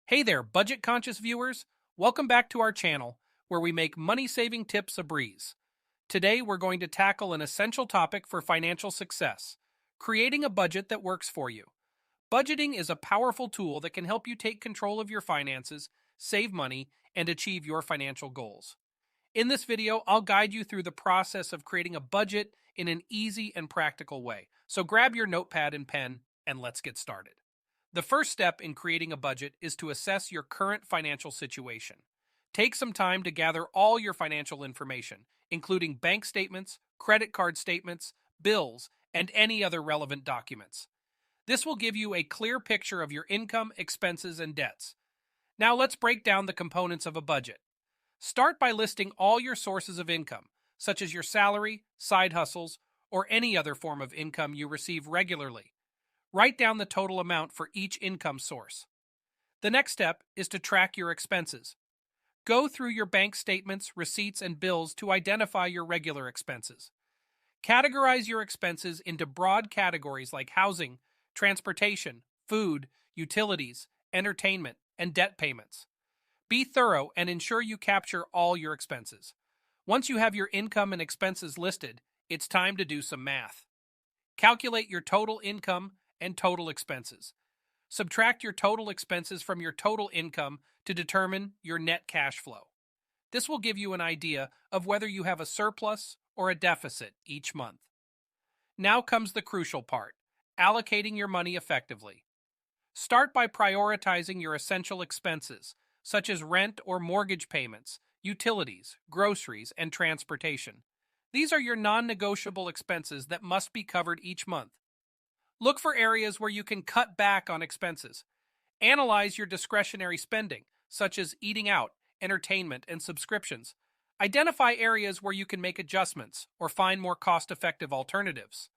Hey there, budget-conscious viewers. Welcome back to our channel, where we make money-saving tips a breeze. Today, we're going to tackle an essential topic for financial success, creating a budget that works for you. Budgeting is a powerful tool that can help you take control of your finances, save money, and achieve your financial goals. In this video, I'll guide you through the process of creating a budget in an easy and practical way. So grab your notepad and pen, and let's get started. The first step in creating a budget is to assess your current financial situation. Take some time to gather all your financial information, including bank statements, credit card statements, bills, and any other relevant documents. This will give you a clear picture of your income, expenses, and debts. Now let's break down the components of a budget. Start by listing all your sources of income, such as your salary, side hustles, or any other form of income you receive regularly. Write down the total amount for each income source. The next step is to track your expenses. Go through your bank statements, receipts, and bills to identify your regular expenses. Categorize your expenses into broad categories like housing, transportation, food, utilities, entertainment, and debt payments. Be thorough and ensure you capture all your expenses. Once you have your income and expenses listed, it's time to do some math. Calculate your total income and total expenses. Subtract your total expenses from your total income to determine your net cash flow. This will give you an idea of whether you have a surplus or a deficit each month. Now comes the crucial part, allocating your money effectively. Start by prioritizing your essential expenses, such as rent or mortgage payments, utilities, groceries, and transportation. These are your non-negotiable expenses that must be covered each month. Look for areas where you can cut back on expenses. Analyze your discretionary spending, such as eating out, entertainment, and subscriptions. Identify areas where you can make adjustments or find more cost-effective alternatives.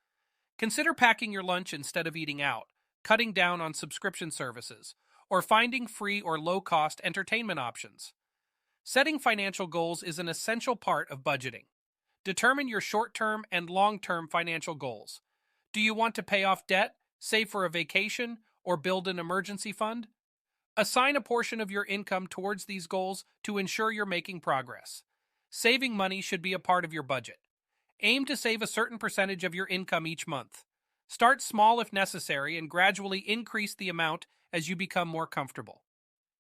Consider packing your lunch instead of eating out, cutting down on subscription services, or finding free or low-cost entertainment options. Setting financial goals is an essential part of budgeting. Determine your short-term and long-term financial goals. Do you want to pay off debt, save for a vacation, or build an emergency fund? Assign a portion of your income towards these goals to ensure you're making progress. Saving money should be a part of your budget. Aim to save a certain percentage of your income each month. Start small if necessary and gradually increase the amount as you become more comfortable.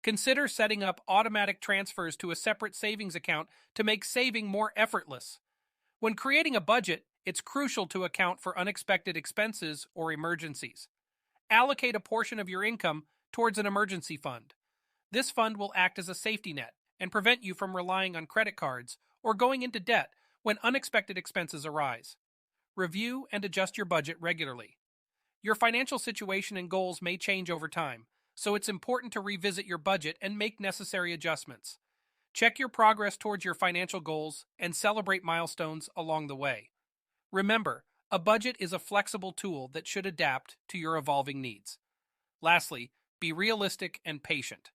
Consider setting up automatic transfers to a separate savings account to make saving more effortless. When creating a budget, it's crucial to account for unexpected expenses or emergencies. Allocate a portion of your income towards an emergency fund. This fund will act as a safety net and prevent you from relying on credit cards or going into debt when unexpected expenses arise. Review and adjust your budget regularly. Your financial situation and goals may change over time, so it's important to revisit your budget and make necessary adjustments. Check your progress towards your financial goals and celebrate milestones along the way. Remember, a budget is a flexible tool that should adapt to your evolving needs. Lastly, be realistic and patient.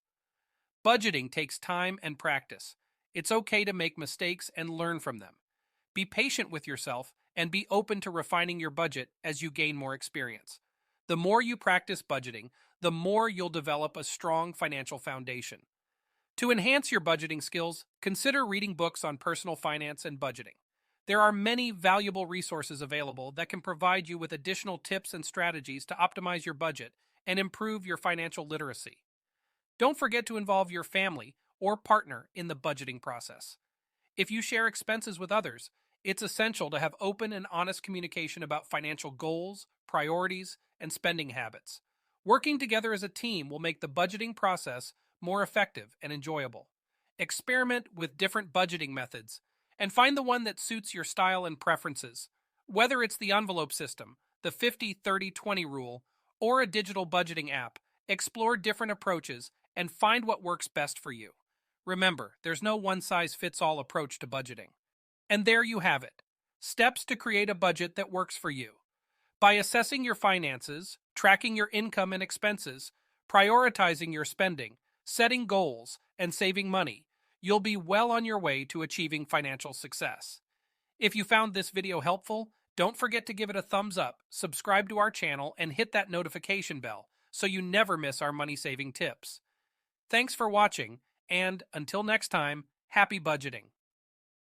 Budgeting takes time and practice. It's okay to make mistakes and learn from them. Be patient with yourself and be open to refining your budget as you gain more experience. The more you practice budgeting, the more you'll develop a strong financial foundation. To enhance your budgeting skills, consider reading books on personal finance and budgeting. There are many valuable resources available that can provide you with additional tips and strategies to optimize your budget and improve your financial literacy. Don't forget to involve your family or partner in the budgeting process. If you share expenses with others, it's essential to have open and honest communication about financial goals, priorities, and spending habits. Working together as a team will make the budgeting process more effective and enjoyable. Experiment with different budgeting methods and find the one that suits your style and preferences. Whether it's the envelope system, the 50-30-20 rule, or a digital budgeting app, explore different approaches and find what works best for you. Remember, there's no one-size-fits-all approach to budgeting. And there you have it. Steps to create a budget that works for you. By assessing your finances, tracking your income and expenses, prioritizing your spending, setting goals, and saving money, you'll be well on your way to achieving financial success. If you found this video helpful, don't forget to give it a thumbs up, subscribe to our channel, and hit that notification bell so you never miss our money-saving tips. Thanks for watching, and until next time, happy budgeting.